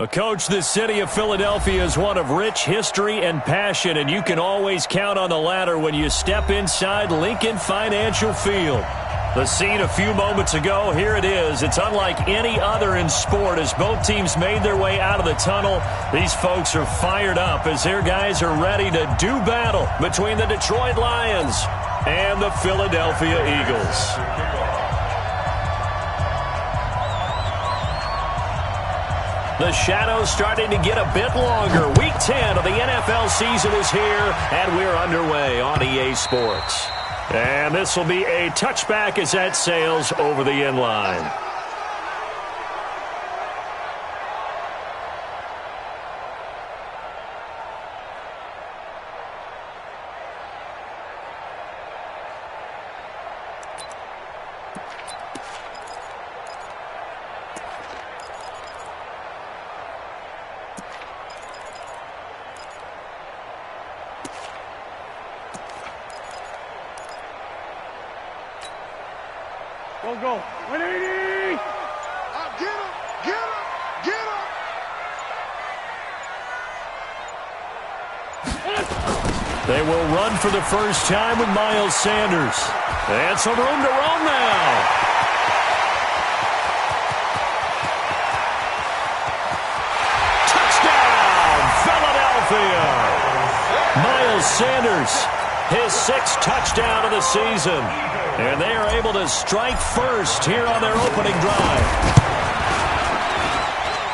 Coach, the city of Philadelphia is one of rich history and passion, and you can always count on the latter when you step inside Lincoln Financial Field. The scene a few moments ago, here it is. It's unlike any other in sport as both teams made their way out of the tunnel. These folks are fired up as their guys are ready to do battle between the Detroit Lions and the Philadelphia Eagles. The shadow's starting to get a bit longer. Week 10 of the NFL season is here, and we're underway on EA Sports. And this will be a touchback as that sails over the end line. Go. 180! Get him! Get him! Get him! They will run for the first time with Miles Sanders. And some room to roam now. Touchdown, Philadelphia! Miles Sanders, his 6th touchdown of the season. And they are able to strike first here on their opening drive.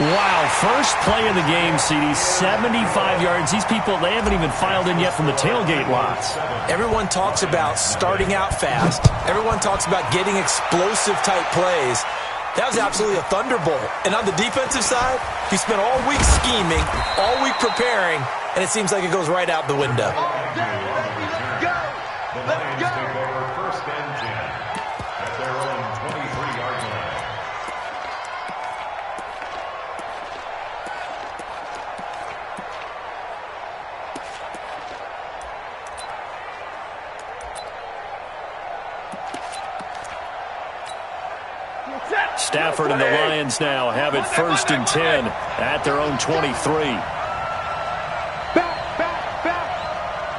Wow, first play in the game, CD, 75 yards. These people, they haven't even filed in yet from the tailgate lots. Everyone talks about starting out fast. Everyone talks about getting explosive-type plays. That was absolutely a thunderbolt. And on the defensive side, you spent all week scheming, all week preparing, and it seems like it goes right out the window. Let's go! Stafford and the Lions now have it 1st and 10 at their own 23. Back.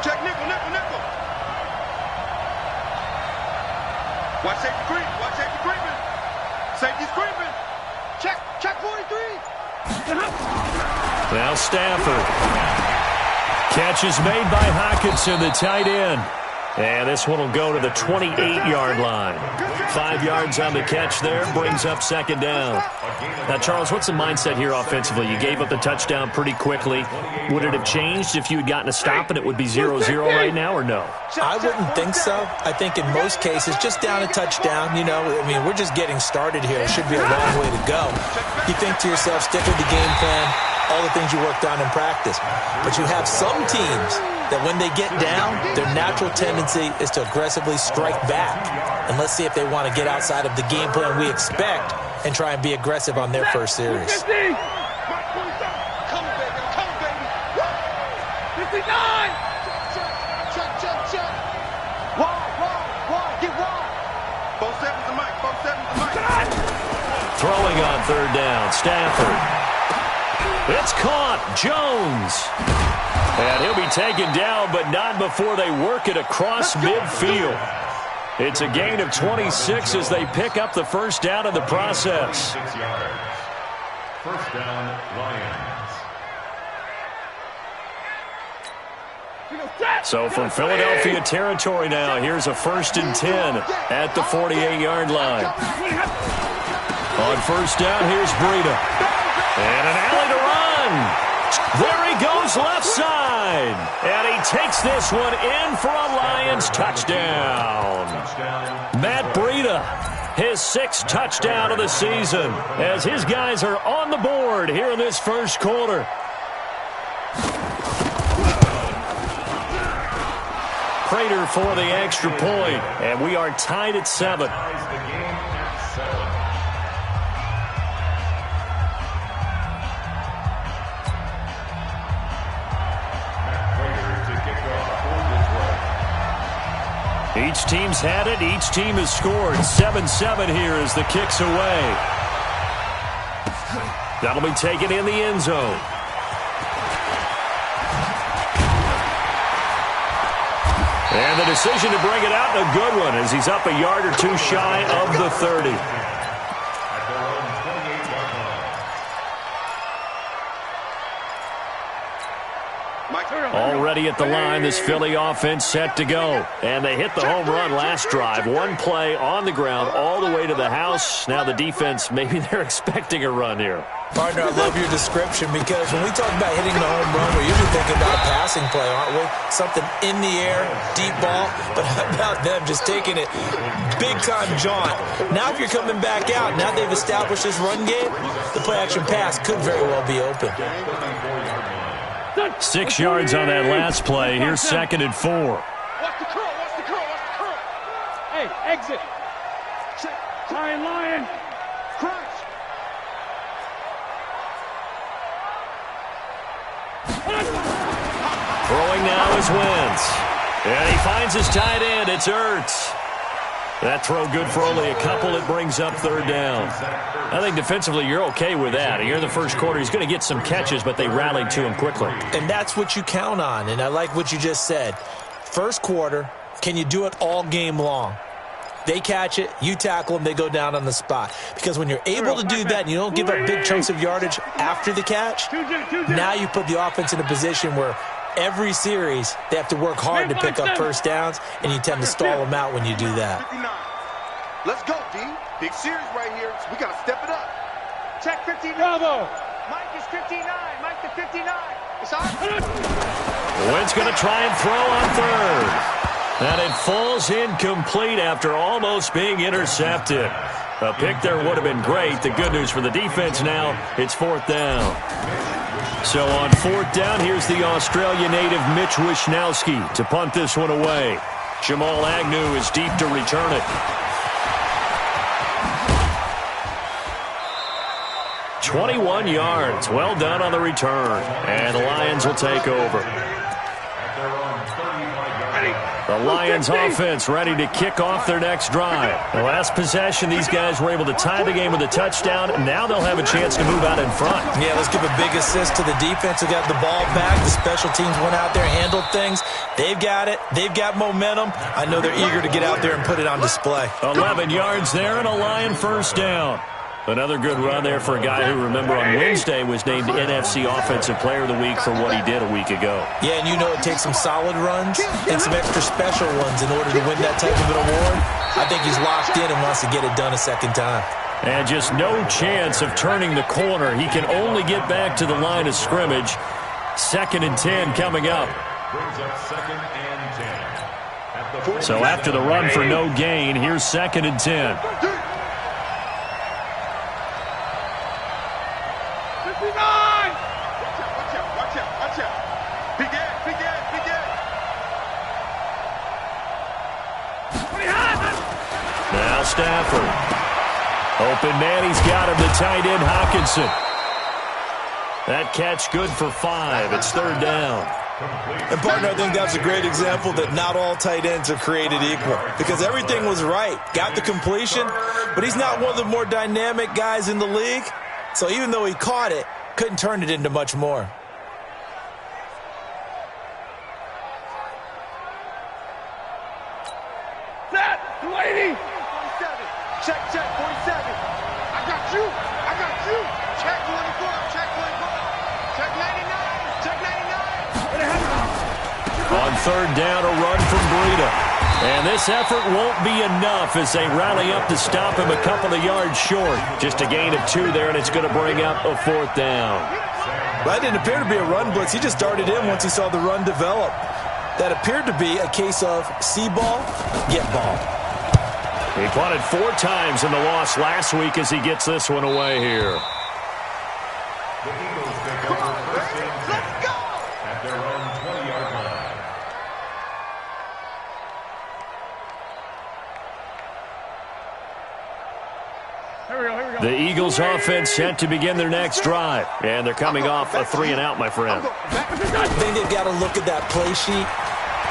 Check nickel. Watch safety creep. Safety's creeping. Check 43. Now Stafford. Catch is made by Hockenson, the tight end. And this one will go to the 28-yard line. 5 yards on the catch there, brings up 2nd down. Now, Charles, what's the mindset here offensively? You gave up the touchdown pretty quickly. Would it have changed if you had gotten a stop and it would be 0-0 right now, or no? I wouldn't think so. I think in most cases, just down a touchdown, we're just getting started here. It should be a long way to go. You think to yourself, stick with the game plan, all the things you worked on in practice. But you have some teams that when they get down, their natural tendency is to aggressively strike back. And let's see if they want to get outside of the game plan we expect and try and be aggressive on their first series. 59! Check. Wide. Get wide. 4-7's the mic. Throwing on 3rd down, Stafford. It's caught, Jones. And he'll be taken down, but not before they work it across midfield. It's a gain of 26 as they pick up the 1st down in the process. 6 yards. 1st down, Lions. So from Philadelphia territory now, here's a 1st and 10 at the 48-yard line. On 1st down, here's Breida. And an alley to run. There he goes left side. And he takes this one in for a Lions touchdown. Matt Breida, his 6th touchdown of the season, as his guys are on the board here in this 1st quarter. Prater for the extra point, and we are tied at 7. Each team's had it. Each team has scored. 7-7 here as the kick's away. That'll be taken in the end zone. And the decision to bring it out, a good one, as he's up a yard or two shy of the 30. Already at the line, this Philly offense set to go. And they hit the home run last drive. One play on the ground all the way to the house. Now the defense, maybe they're expecting a run here. Partner, I love your description, because when we talk about hitting the home run, we're usually thinking about a passing play, aren't we? Something in the air, deep ball. But how about them just taking it big-time jaunt? Now if you're coming back out, now they've established this run game, the play-action pass could very well be open. 6 yards on that last play. Here's 2nd and 4. Watch the curl, watch the curl, watch the curl. Hey, exit. Lion. Crunch. Throwing now is Wentz. And he finds his tight end. It's Ertz. That throw good for only a couple. It brings up 3rd down. I think defensively you're okay with that. Here in the first quarter, he's going to get some catches, but they rallied to him quickly. And that's what you count on, and I like what you just said. First quarter, can you do it all game long? They catch it, you tackle them, they go down on the spot. Because when you're able to do that and you don't give up big chunks of yardage after the catch, now you put the offense in a position where every series they have to work hard to pick up first downs, and you tend to stall them out when you do that. 59. Let's go, D. Big series right here. So we got to step it up. Check 59. Bravo. Mike is 59. Mike to 59. It's on. Wentz going to try and throw on 3rd. And it falls incomplete after almost being intercepted. A pick there would have been great. The good news for the defense now, it's 4th down. So on 4th down, here's the Australia native Mitch Wishnowski to punt this one away. Jamal Agnew is deep to return it. 21 yards. Well done on the return. And the Lions will take over. The Lions offense ready to kick off their next drive. The last possession, these guys were able to tie the game with a touchdown. Now they'll have a chance to move out in front. Yeah, let's give a big assist to the defense who got the ball back. The special teams went out there, handled things. They've got it. They've got momentum. I know they're eager to get out there and put it on display. 11 yards there and a Lion first down. Another good run there for a guy who, remember, on Wednesday was named NFC Offensive Player of the Week for what he did a week ago. Yeah, and you know it takes some solid runs and some extra special ones in order to win that type of an award. I think he's locked in and wants to get it done a second time. And just no chance of turning the corner. He can only get back to the line of scrimmage. 2nd and 10 coming up. So after the run for no gain, here's 2nd and 10. Now Stafford. Open man, he's got him, the tight end Hawkinson. That catch good for 5. It's 3rd down. And, partner, I think that's a great example that not all tight ends are created equal, because everything was right. Got the completion, but he's not one of the more dynamic guys in the league. So even though he caught it, couldn't turn it into much more. Set, lady. 47. Check, 47. I got you. I got you. Check 24. Check 24. Check 99. Check 99. On 3rd down, a run from Breida. And this effort won't be enough as they rally up to stop him a couple of yards short. Just a gain of 2 there, and it's going to bring up a 4th down. That didn't appear to be a run blitz. He just started in once he saw the run develop. That appeared to be a case of see ball, get ball. He punted 4 times in the loss last week as he gets this one away here. The Eagles take over 1st and 10 at their own 20-yard line. Here we go. The Eagles offense set to begin their next drive. And they're coming off a 3-and-out, my friend. I think they've got to look at that play sheet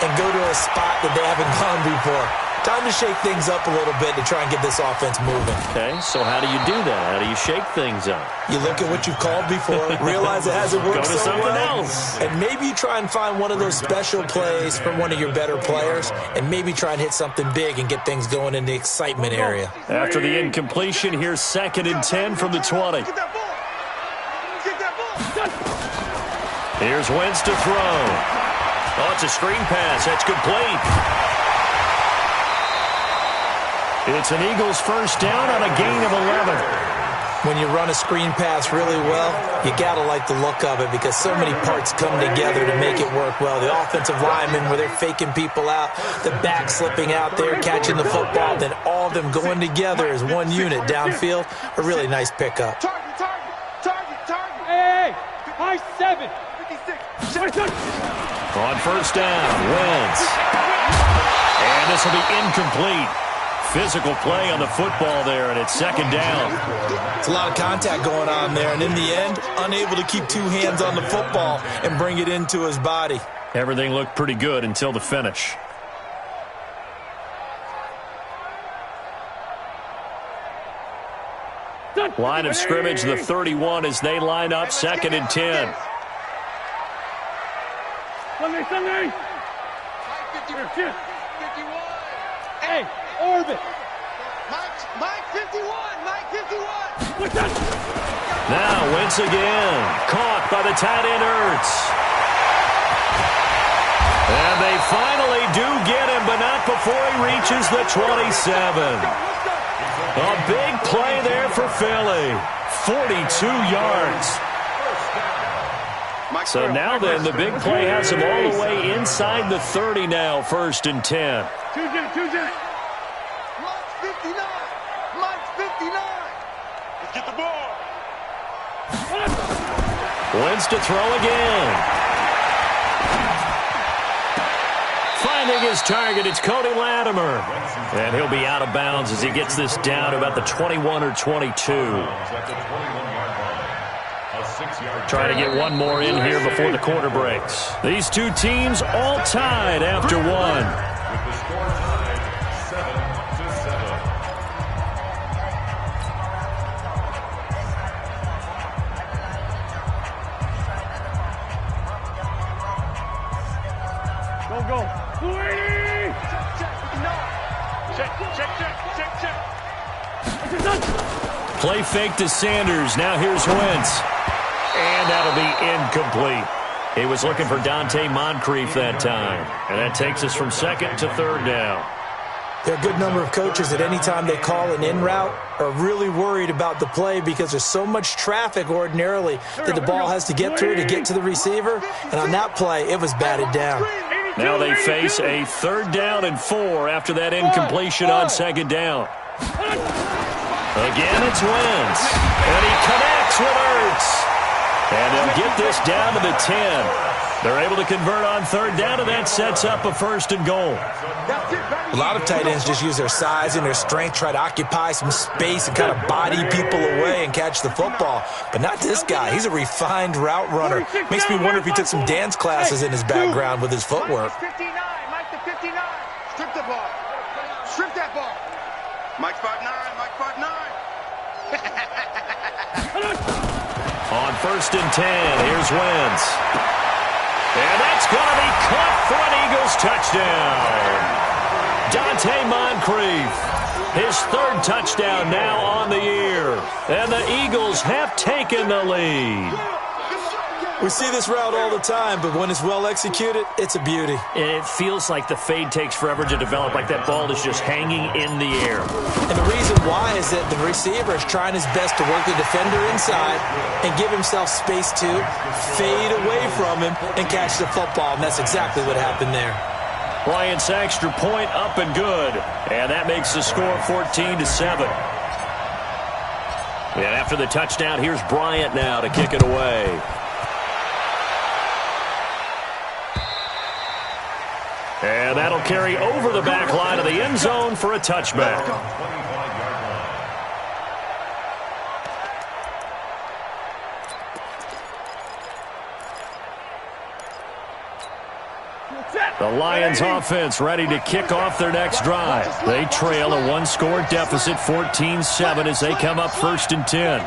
and go to a spot that they haven't gone before. Time to shake things up a little bit to try and get this offense moving. Okay, so how do you do that? How do you shake things up? You look at what you've called before, realize it hasn't worked Go to so something well, else. and maybe you try and find one of those special plays from one of your better players, and maybe try and hit something big and get things going in the excitement area. After the incompletion, here's 2nd and 10 from the 20. Get that ball. Get that ball. Here's Wentz to throw. Oh, it's a screen pass. That's complete. It's an Eagles first down on a gain of 11. When you run a screen pass really well, you got to like the look of it because so many parts come together to make it work well. The offensive linemen, where they're faking people out, the back slipping out there, catching the football, then all of them going together as one unit downfield. A really nice pickup. Target, target, target, target. Hey, high 7. 56. On first down, Wentz. And this will be incomplete. Physical play on the football there, and it's 2nd down. It's a lot of contact going on there, and in the end, unable to keep two hands on the football and bring it into his body. Everything looked pretty good until the finish. Line of scrimmage, the 31 as they line up, 2nd and 10. Sunday. 51. Hey, orbit. Mike 51. Mike 51. What's that? Now Wentz again, caught by the tight end Ertz. And they finally do get him, but not before he reaches the 27. A big play there for Philly. 42 yards. So now then, the big play has him all the way inside the 30 now, 1st and 10. Tuesday. Mike's 59. Mike's 59. Let's get the ball. Wentz to throw again. Finding his target, it's Cody Latimer. And he'll be out of bounds as he gets this down to about the 21 or 22. Trying to get one more in here before the quarter breaks. These two teams all tied after one. With the score tied 7-7. Go. 280. Check. Play fake to Sanders. Now here's Wentz. And that'll be incomplete. He was looking for Dante Moncrief that time. And that takes us from 2nd to 3rd down. There are a good number of coaches that any time they call an in route are really worried about the play because there's so much traffic ordinarily that the ball has to get through to get to the receiver. And on that play, it was batted down. Now they face a 3rd down and 4 after that incompletion on 2nd down. Again, it's Wentz. And he connects with Ertz. And they'll get this down to the 10. They're able to convert on 3rd down, and that sets up a 1st and goal. A lot of tight ends just use their size and their strength, try to occupy some space and kind of body people away and catch the football. But not this guy. He's a refined route runner. Makes me wonder if he took some dance classes in his background with his footwork. Mike's 59. Mike the 59. Strip the ball. Strip that ball. Mike's 5'9". Mike 5'9". On 1st and 10, here's Wentz. And that's going to be caught for an Eagles touchdown. Dante Moncrief, his 3rd touchdown now on the year. And the Eagles have taken the lead. We see this route all the time, but when it's well executed, it's a beauty. It feels like the fade takes forever to develop, like that ball is just hanging in the air. And the reason why is that the receiver is trying his best to work the defender inside and give himself space to fade away from him and catch the football, and that's exactly what happened there. Bryant's extra point up and good, and that makes the score 14-7. And after the touchdown, here's Bryant now to kick it away. And that'll carry over the back line of the end zone for a touchback. The Lions offense ready to kick off their next drive. They trail a one-score deficit, 14-7, as they come up 1st and 10.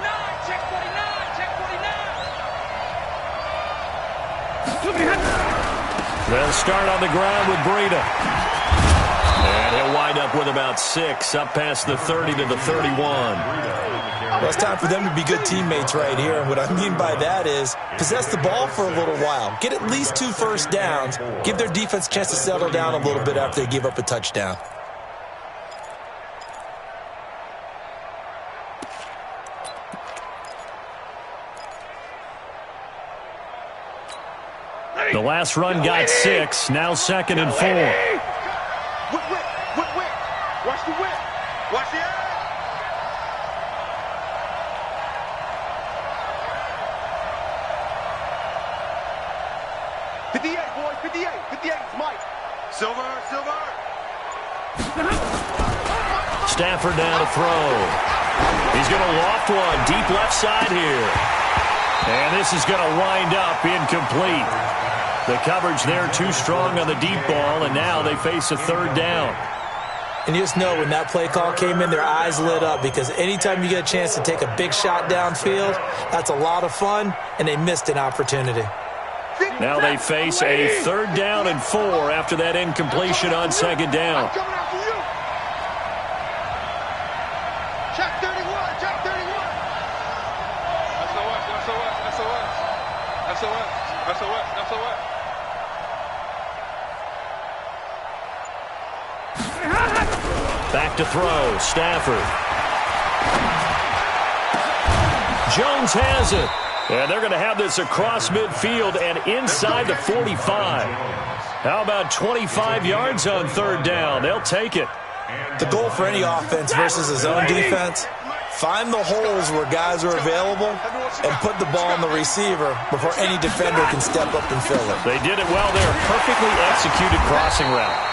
They'll start on the ground with Breida. And he'll wind up with about 6, up past the 30 to the 31. Well, it's time for them to be good teammates right here. And what I mean by that is possess the ball for a little while. Get at least 2 first downs. Give their defense a chance to settle down a little bit after they give up a touchdown. The last run got 6, now 2nd and 4. Whip. Watch the whip. Watch the eye. .58, boys, 58. 58 is Mike. Silver. Stafford down to throw. He's going to loft one deep left side here. And this is going to wind up incomplete. The coverage there too strong on the deep ball, and now they face a 3rd down. And you just know when that play call came in, their eyes lit up, because anytime you get a chance to take a big shot downfield, that's a lot of fun, and they missed an opportunity. Now they face a 3rd down and 4 after that incompletion on 2nd down. Coming after you. Check 31. SOS. Back to throw, Stafford. Jones has it. And they're going to have this across midfield and inside the 45. How about 25 yards on 3rd down? They'll take it. The goal for any offense versus his own defense, find the holes where guys are available and put the ball on the receiver before any defender can step up and fill it. They did it well there. Perfectly executed crossing route.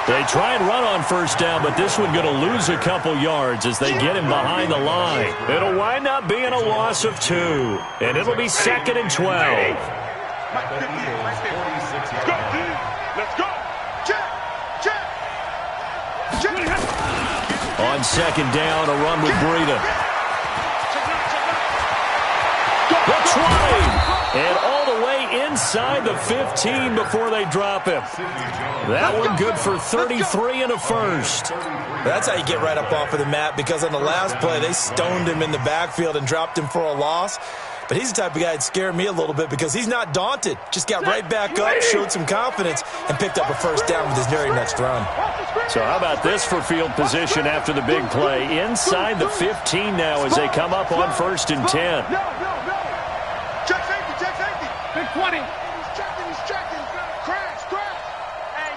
They try and run on 1st down, but this one going to lose a couple yards as they get him behind the line. It'll wind up being a loss of 2, and it'll be 2nd and 12. Let's go. Check. On 2nd down, a run with Breida. The 20, and all the way inside the 15 before they drop him. That one good for 33 and a 1st. That's how you get right up off of the mat, because on the last play, they stoned him in the backfield and dropped him for a loss. But he's the type of guy that scared me a little bit because he's not daunted. Just got right back up, showed some confidence, and picked up a 1st down with his very next run. So how about this for field position after the big play? Inside the 15 now as they come up on 1st and 10. No. Check safety. Big 20. He's checking. Crash. Hey,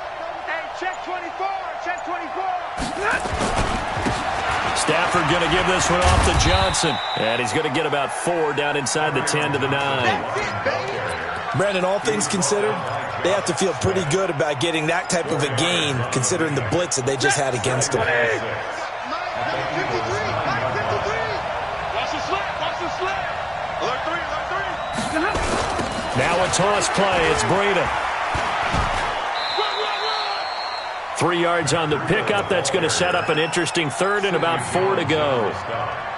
check 24. Stafford going to give this one off to Johnson. And he's going to get about 4 down inside the 10 to the 9. Brandon, all things considered, they have to feel pretty good about getting that type of a gain, considering the blitz that they just had against them. Watch the slip. Alert 3. Now a toss play. It's Breida. 3 yards on the pickup. That's going to set up an interesting 3rd and about 4 to go.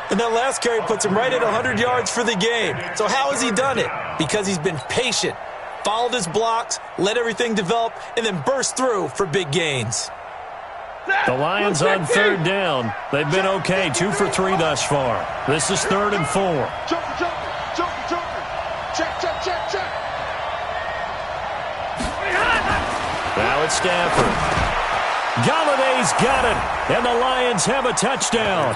And that last carry puts him right at 100 yards for the game. So how has he done it? Because he's been patient, followed his blocks, let everything develop, and then burst through for big gains. The Lions on 3rd down. They've been okay, 2 for 3 thus far. This is 3rd and 4. Joker. Check. Now it's Stafford. Galladay's got it, and the Lions have a touchdown.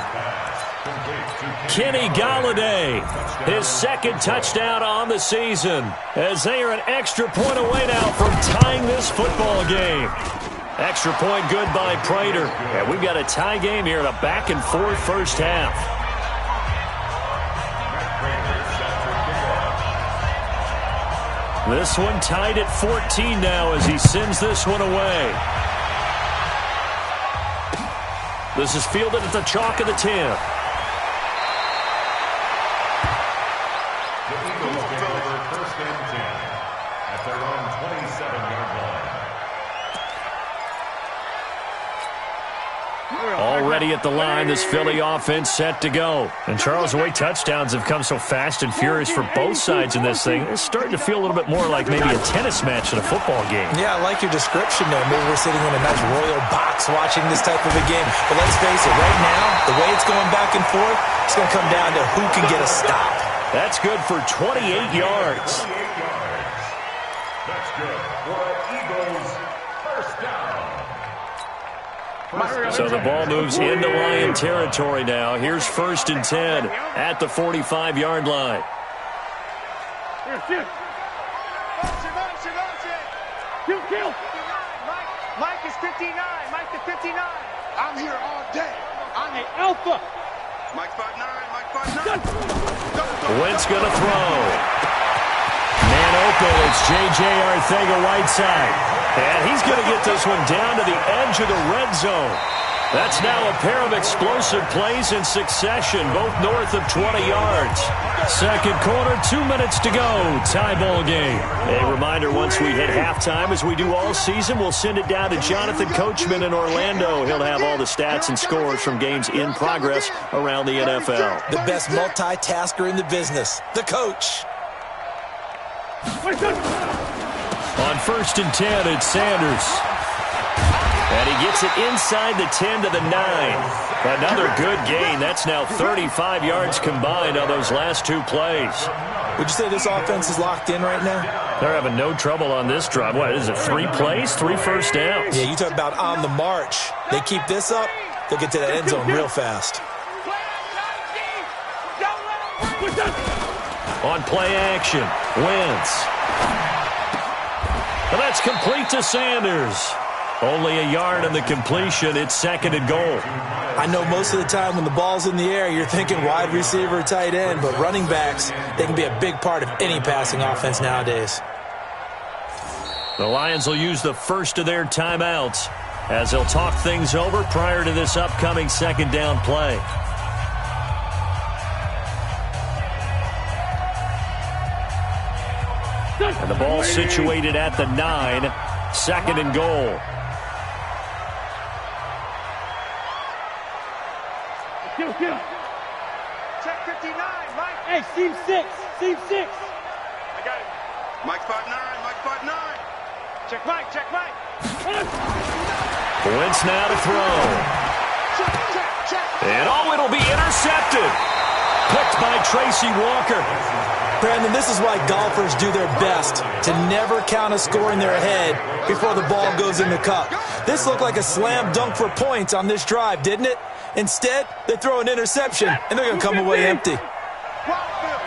Kenny Galladay, his 2nd touchdown on the season, as they are an extra point away now from tying this football game. Extra point good by Prater, and we've got a tie game here in a back-and-forth first half. This one tied at 14 now as he sends this one away. This is fielded at the chalk of the 10. The Eagles take over 1st and 10 at their own 27-yard line. Already at the line, this Philly offense set to go. And Charles, the way touchdowns have come so fast and furious for both sides in this thing, it's starting to feel a little bit more like maybe a tennis match than a football game. Yeah, I like your description there. Maybe we're sitting in a nice royal box watching this type of a game. But let's face it, right now, the way it's going back and forth, it's going to come down to who can get a stop. That's good for 28 yards. That's good for Eagles first down. So the ball moves into Lion territory now. Here's 1st and 10 at the 45-yard line. Kill. Mike is 59. Mike is 59. I'm here all day. I'm Hey, Alpha. Mike 5'9". Mike 5'9". Wentz going to throw. Man open, it's J.J. Arcega-Whiteside. And he's going to get this one down to the edge of the red zone. That's now a pair of explosive plays in succession, both north of 20 yards. Second quarter, 2 minutes to go. Tie ball game. A reminder, once we hit halftime, as we do all season, we'll send it down to Jonathan Coachman in Orlando. He'll have all the stats and scores from games in progress around the NFL. The best multitasker in the business, the coach. On 1st and 10, it's Sanders. And he gets it inside the 10 to the 9. Another good gain. That's now 35 yards combined on those last 2 plays. Would you say this offense is locked in right now? They're having no trouble on this drive. What is it, 3 plays, 3 first downs? Yeah, you talk about on the march. They keep this up, they'll get to that end zone real fast. On play action, Wentz. And that's complete to Sanders. Only a yard on the completion. It's 2nd and goal. I know most of the time when the ball's in the air, you're thinking wide receiver, tight end, but running backs, they can be a big part of any passing offense nowadays. The Lions will use the first of their timeouts as they'll talk things over prior to this upcoming 2nd down play. And the ball situated at the 9, 2nd and goal. Kill. Check 59. Mike. Hey, seam 6. I got it. Mike 5'9". Mike 5'9". Check Mike. Wentz now to throw. Check. And it'll be intercepted. Picked by Tracy Walker. Brandon, this is why golfers do their best to never count a score in their head before the ball goes in the cup. This looked like a slam dunk for points on this drive, didn't it? Instead, they throw an interception, and they're going to come away empty. Wild Bill.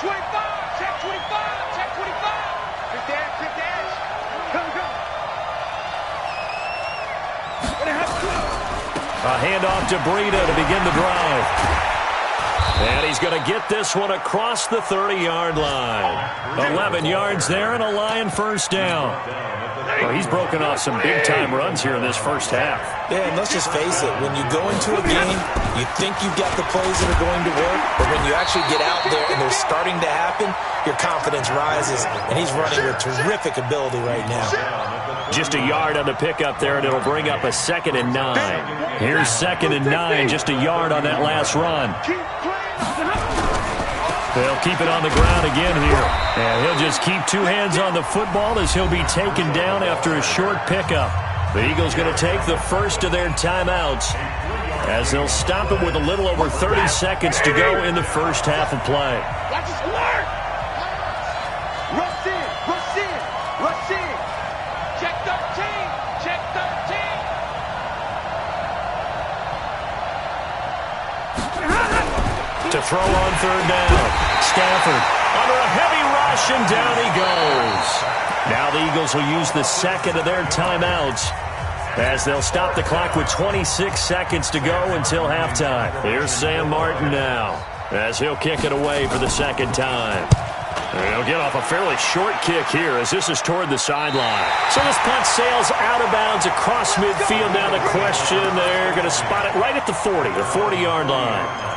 25. Check 25. Check 25. Pick the edge. Come. A handoff to Breida to begin the drive. And he's going to get this one across the 30-yard line. 11 yards there and a Lion first down. Well, he's broken off some big-time runs here in this first half. Yeah, and let's just face it. When you go into a game, you think you've got the plays that are going to work, but when you actually get out there and they're starting to happen, your confidence rises, and he's running with terrific ability right now. Just a yard on the pickup there, and it'll bring up a 2nd and 9. Here's 2nd and 9, just a yard on that last run. They'll keep it on the ground again here. And he'll just keep 2 hands on the football as he'll be taken down after a short pickup. The Eagles going to take the first of their timeouts as they'll stop it with a little over 30 seconds to go in the first half of play. Watch his alert. Rush in. Check 13. To throw on 3rd down. Stafford under a heavy rush, and down he goes. Now the Eagles will use the 2nd of their timeouts as they'll stop the clock with 26 seconds to go until halftime. Here's Sam Martin now as he'll kick it away for the 2nd time. And he'll get off a fairly short kick here as this is toward the sideline. So this punt sails out of bounds across midfield. Now the question, they're going to spot it right at the 40, the 40-yard line.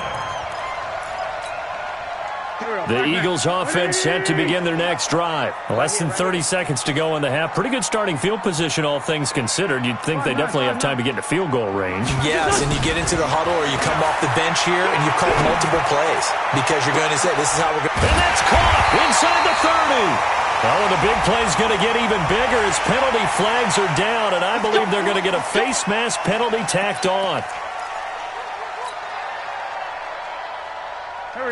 The Eagles offense set to begin their next drive. Less than 30 seconds to go in the half. Pretty good starting field position, all things considered. You'd think they definitely have time to get into field goal range. Yes, and you get into the huddle or you come off the bench here and you've called multiple plays because you're going to say, this is how we're going to... And that's caught inside the 30. Oh, and the big play's going to get even bigger as penalty flags are down, and I believe they're going to get a face mask penalty tacked on.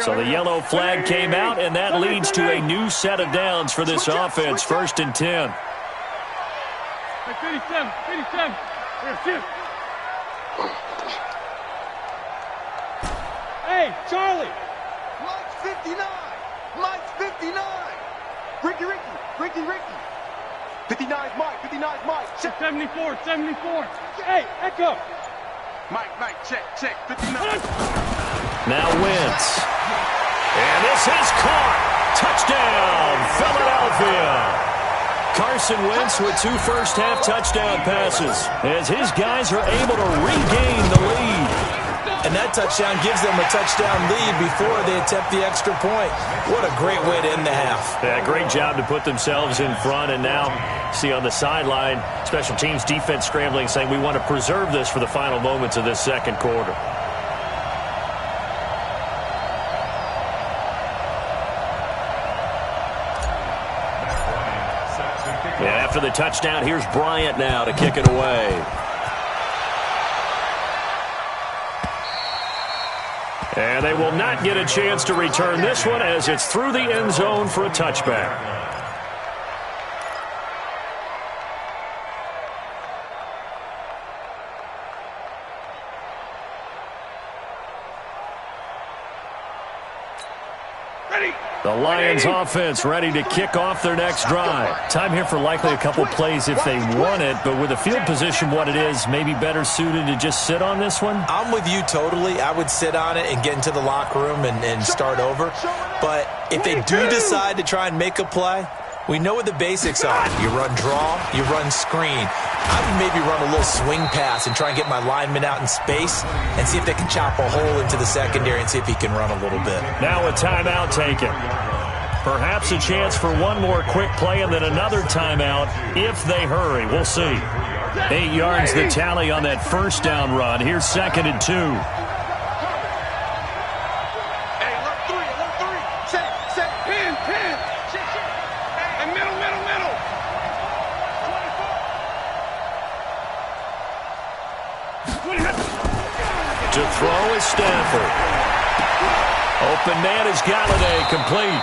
So the yellow flag came out, and that leads to a new set of downs for this offense. 1st and 10. 57. Hey, Charlie. Mike's 59. Mike's 59. Ricky. 59's Mike. 59's Mike. Check. 74. Hey, Echo. Mike, check. 59. Now Wentz. And this is caught. Touchdown, Philadelphia. Carson Wentz with 2 first-half touchdown passes as his guys are able to regain the lead. And that touchdown gives them a touchdown lead before they attempt the extra point. What a great way to end the half. Yeah, great job to put themselves in front. And now, see on the sideline, special teams defense scrambling, saying we want to preserve this for the final moments of this second quarter. And after the touchdown, here's Bryant now to kick it away. And they will not get a chance to return this one as it's through the end zone for a touchback. The Lions offense ready to kick off their next drive. Time here for likely a couple plays if they want it, but with the field position what it is, maybe better suited to just sit on this one? I'm with you totally. I would sit on it and get into the locker room and start over. But if they do decide to try and make a play, we know what the basics are. You run draw, you run screen. I would maybe run a little swing pass and try and get my lineman out in space and see if they can chop a hole into the secondary and see if he can run a little bit. Now a timeout taken. Perhaps a chance for one more quick play and then another timeout if they hurry. We'll see. 8 yards the tally on that first down run. Here's 2nd and 2. Hey, look 3. Set. Pin. And middle. To throw is Stafford. Open man is Galladay, complete.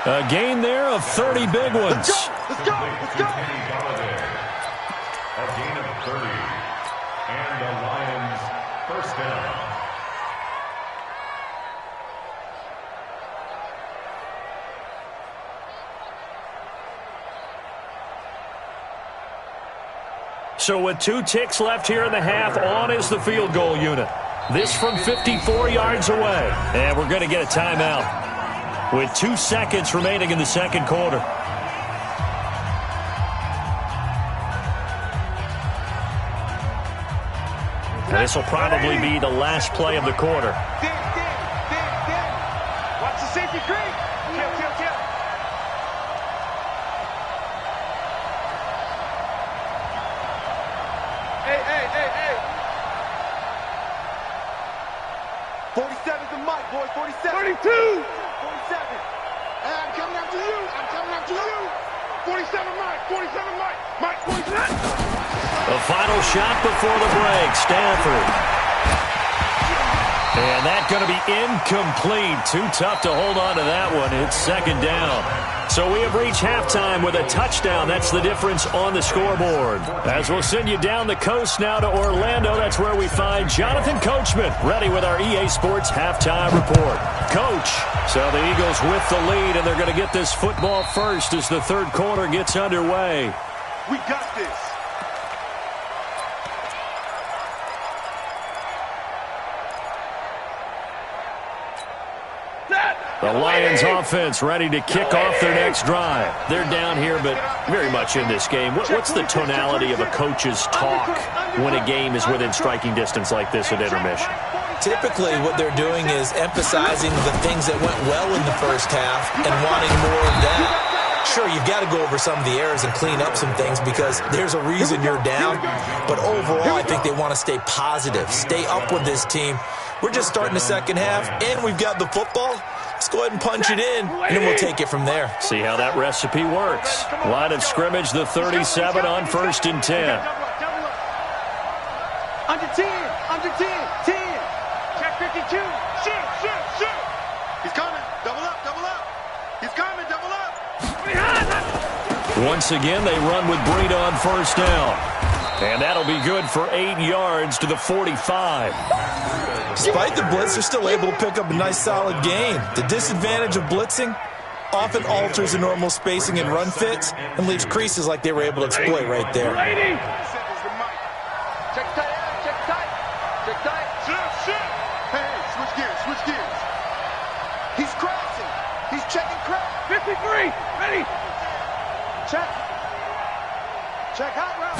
A gain there of 30 big ones. Let's go. A gain of 30. And the Lions first down. So with 2 ticks left here in the half, on is the field goal unit. This from 54 yards away. And we're going to get a timeout with 2 seconds remaining in the second quarter. This will probably be the last play of the quarter. Watch the safety creep. Kill. Hey. 47's the mic, boys. 47. 32. 47. Hey, I'm coming after you. 47 Mike. 47. The final shot before the break, Stafford. And that's going to be incomplete. Too tough to hold on to that one. It's 2nd down. So we have reached halftime with a touchdown. That's the difference on the scoreboard. As we'll send you down the coast now to Orlando, that's where we find Jonathan Coachman, ready with our EA Sports halftime report. Coach, so the Eagles with the lead, and they're going to get this football first as the third quarter gets underway. We got this. The Lions offense ready to kick off their next drive. They're down here, but very much in this game. What's the tonality of a coach's talk when a game is within striking distance like this at intermission? Typically, what they're doing is emphasizing the things that went well in the first half and wanting more of that. Sure, you've got to go over some of the errors and clean up some things because there's a reason you're down. But overall, I think they want to stay positive, stay up with this team. We're just starting the second half, and we've got the football. Let's go ahead and punch it in, and then we'll take it from there. See how that recipe works. Line of scrimmage, the 37 on 1st and 10. Under 10, under 10, 10. Check 52. Shoot, shoot, shoot. He's coming. Double up, double up. He's coming, double up. Once again, they run with Breida on 1st down. And that'll be good for 8 yards to the 45. Despite the blitz, they're still able to pick up a nice, solid gain. The disadvantage of blitzing often alters the normal spacing and run fits and leaves creases like they were able to exploit right there. Check tight, check tight, check tight. Shoot, shoot. Hey, switch gears, switch gears. He's crossing. He's checking crack. 53, ready. Check. Check hot route.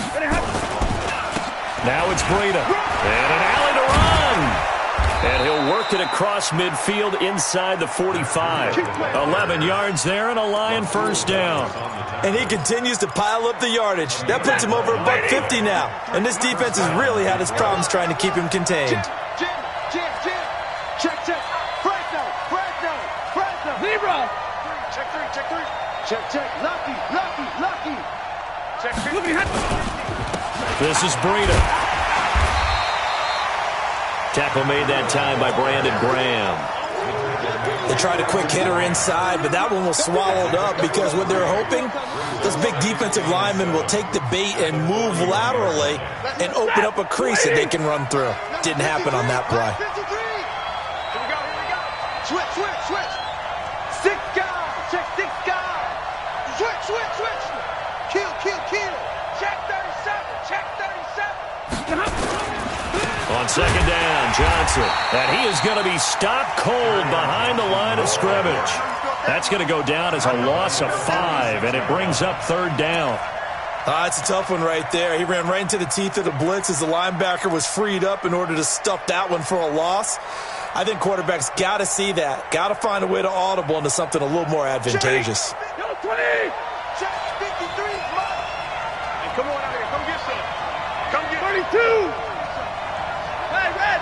Now it's Breida. And an alley to run. And he'll work it across midfield inside the 45. 11 yards there and a Lion 1st down. And he continues to pile up the yardage. That puts him over $150 now. And this defense has really had its problems trying to keep him contained. Jim. Check, check. Fresno. Zebra. Check 3, check 3. Check. Lucky. Check 3. This is Breida. Tackle made that time by Brandon Graham. They tried a quick hitter inside, but that one was swallowed up because what they're hoping, this big defensive lineman will take the bait and move laterally and open up a crease that they can run through. Didn't happen on that play. 53. Here we go. Switch. 6 guys. Check 6 guys. Switch. Kill. Check 37. On 2nd down, Johnson. And he is going to be stopped cold behind the line of scrimmage. That's going to go down as a loss of 5, and it brings up 3rd down. It's a tough one right there. He ran right into the teeth of the blitz as the linebacker was freed up in order to stuff that one for a loss. I think quarterbacks got to see that. Got to find a way to audible into something a little more advantageous. Yo, 20. Check 53. Hey, come on out here. Come get some. Come get 32. Hey, Red.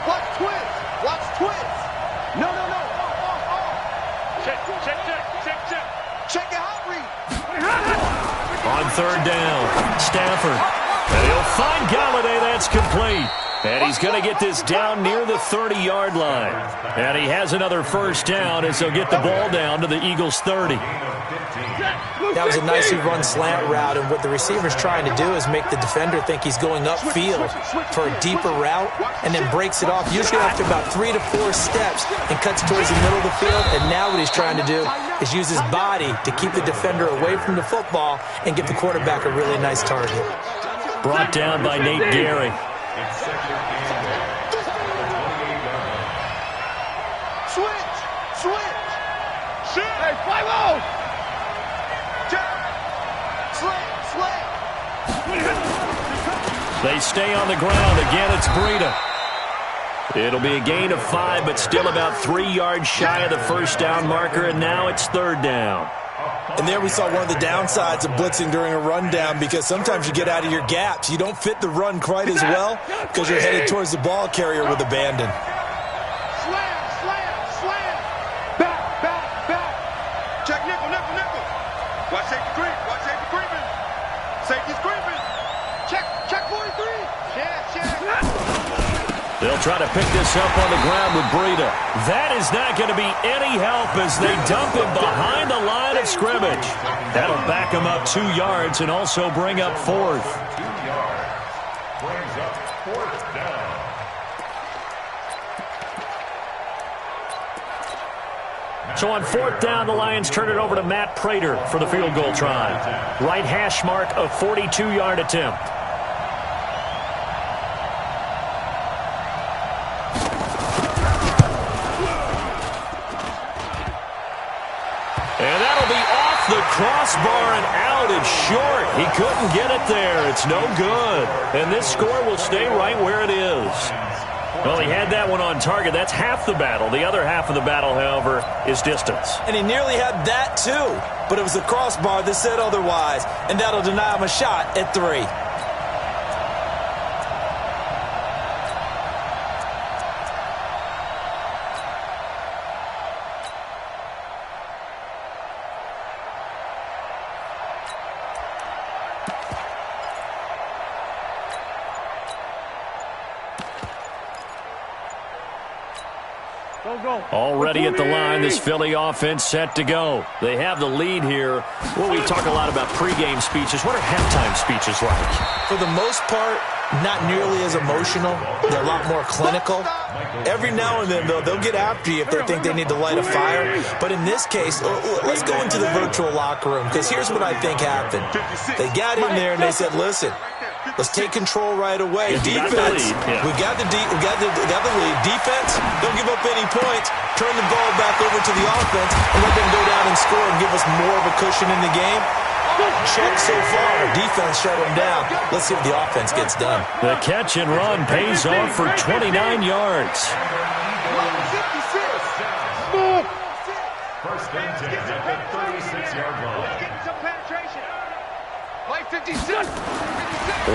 Watch twist. No. Check. Check your hot read. On 3rd down, Stafford. And he'll find Galladay. That's complete. And he's going to get this down near the 30-yard line. And he has another 1st down as he'll get the ball down to the Eagles' 30. That was a nicely run slant route, and what the receiver's trying to do is make the defender think he's going upfield for a deeper route and then breaks it off, usually after about 3 to 4 steps, and cuts towards the middle of the field. And now what he's trying to do is use his body to keep the defender away from the football and give the quarterback a really nice target. Brought down by Nate Gehry. Switch. Hey, 5-0. Slant. They stay on the ground. Again, it's Breida. It'll be a gain of 5, but still about 3 yards shy of the 1st down marker, and now it's 3rd down. And there we saw one of the downsides of blitzing during a rundown, because sometimes you get out of your gaps. You don't fit the run quite as well because you're headed towards the ball carrier with abandon. Slam. Back. Check nickel. Watch safety creeping. Safety's creeping. Check 43. Check. They'll try to pick this up on the ground with Breida. That is not going to be any help as they dump him behind the line of scrimmage. That'll back him up 2 yards and also bring up 4th. 2 yards. Brings up 4th down. So on 4th down, the Lions turn it over to Matt Prater for the field goal try. Right hash mark, a 42-yard attempt. And that'll be off the crossbar and out. It's short. He couldn't get it there. It's no good. And this score will stay right where it is. Well, he had that one on target. That's half the battle. The other half of the battle, however, is distance. And he nearly had that too. But it was the crossbar that said otherwise. And that'll deny him a shot at 3. Already at the line, this Philly offense set to go. They have the lead here. Well, we talk a lot about pregame speeches. What are halftime speeches like? For the most part, not nearly as emotional. They're a lot more clinical. Every now and then, though, they'll get after you if they think they need to light a fire. But in this case, let's go into the virtual locker room, because here's what I think happened. They got in there and they said, listen, let's take control right away. Defense, we got the lead. Defense, don't give up any points. Turn the ball back over to the offense and let them go down and score and give us more of a cushion in the game. Check so far. Defense shut them down. Let's see what the offense gets done. The catch and run pays off for 29 yards. First and 10 at the 36-yard line.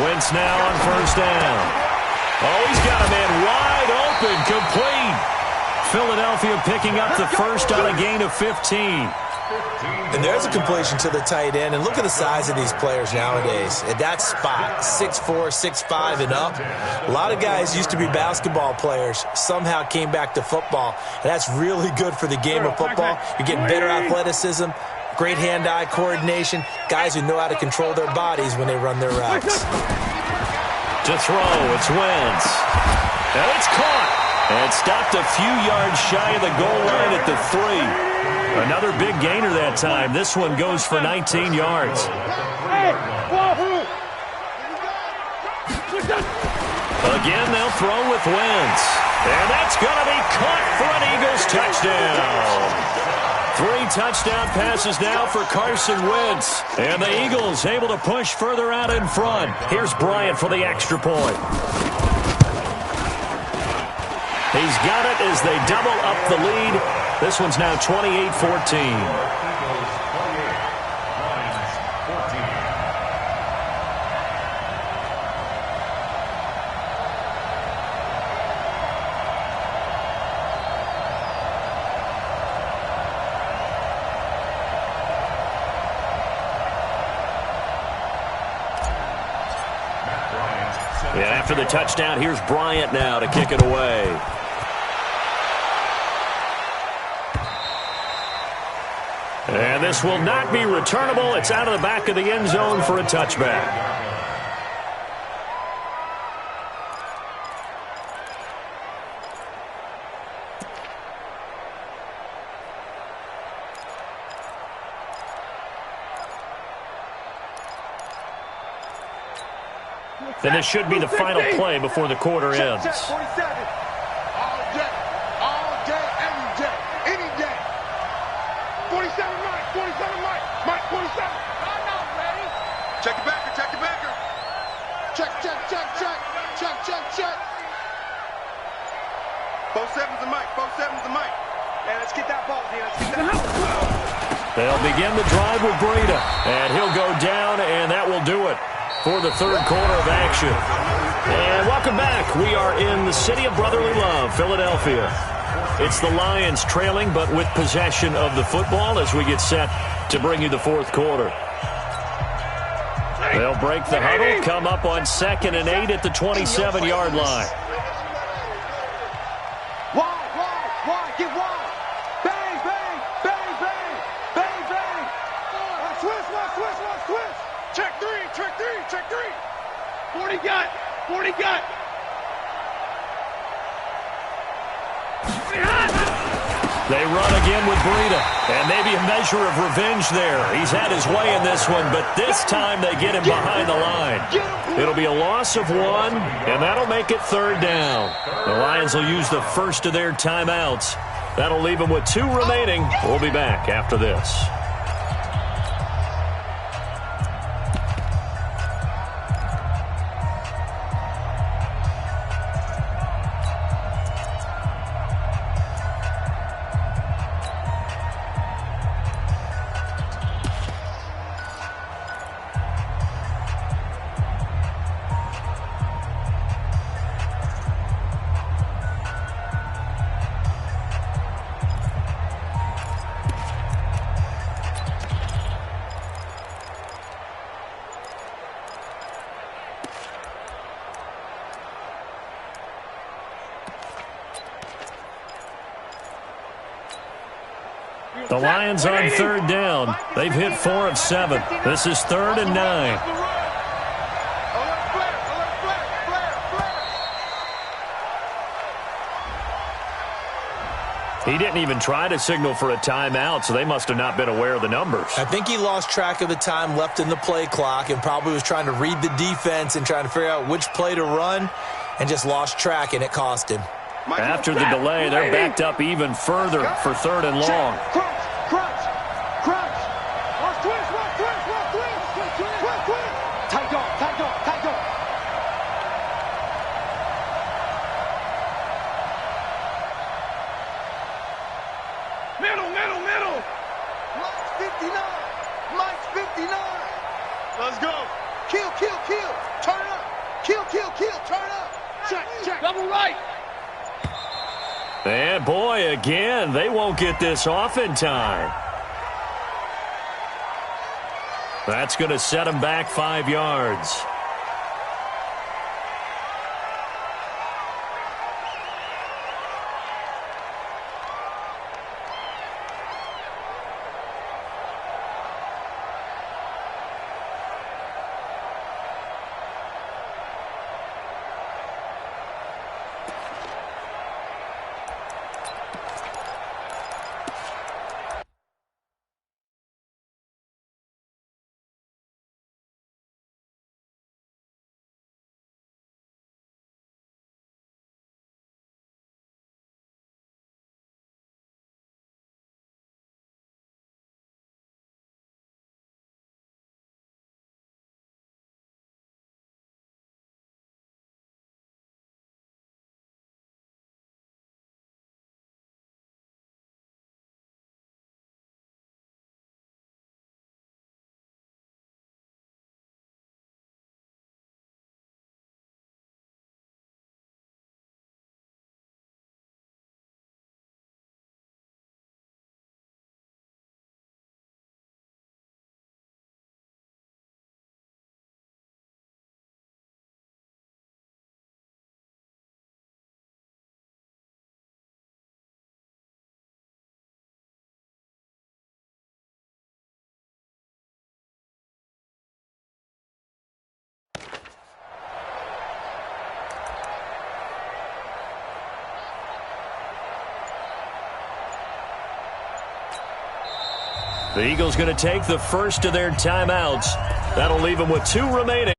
Wentz now on first down. Oh, he's got a man wide open, complete. Philadelphia picking up the first on a gain of 15. And there's a completion to the tight end. And look at the size of these players nowadays. At that spot, 6'4", 6'5", and up. A lot of guys used to be basketball players, somehow came back to football. And that's really good for the game of football. You're getting better athleticism, great hand-eye coordination, guys who know how to control their bodies when they run their routes. To throw, it's Wentz. And it's caught. And stopped a few yards shy of the goal line at the 3. Another big gainer that time. This one goes for 19 yards. Again, they'll throw with Wentz. And that's going to be caught for an Eagles touchdown. 3 touchdown passes now for Carson Wentz. And the Eagles able to push further out in front. Here's Bryant for the extra point. He's got it as they double up the lead. This one's now 28-14. And after the touchdown, here's Bryant now to kick it away. And this will not be returnable. It's out of the back of the end zone for a touchback. Then this should be the final play before the quarter ends. Check the backer, check the backer. Check. Both sevens and Mike, Man, let's get that ball, D. Let's get that ball. They'll begin the drive with Breida. And he'll go down, and that will do it for the third quarter of action. And welcome back. We are in the city of brotherly love, Philadelphia. It's the Lions trailing, but with possession of the football as we get set to bring you the fourth quarter. They'll break the huddle, come up on 2nd and 8 at the 27-yard line. Wide, get wide. Bang. Switch. Check three. 40 gut. They run again with Breida, and maybe a measure of revenge there. He's had his way in this one, but this time they get him behind the line. It'll be a loss of 1, and that'll make it 3rd down. The Lions will use the first of their timeouts. That'll leave them with 2 remaining. We'll be back after this. The Lions on third down. They've hit 4 of 7. This is 3rd and 9. He didn't even try to signal for a timeout, so they must have not been aware of the numbers. I think he lost track of the time left in the play clock and probably was trying to read the defense and trying to figure out which play to run and just lost track, and it cost him. After the delay, they're backed up even further for 3rd and long. Crunch. Watch twist. Tight dog. Middle. Mike's 59. Let's go. Kill. Turn up. Kill. Turn up. Check. Double right. And boy, again, they won't get this off in time. That's going to set them back 5 yards. The Eagles going to take the first of their timeouts. That'll leave them with 2 remaining.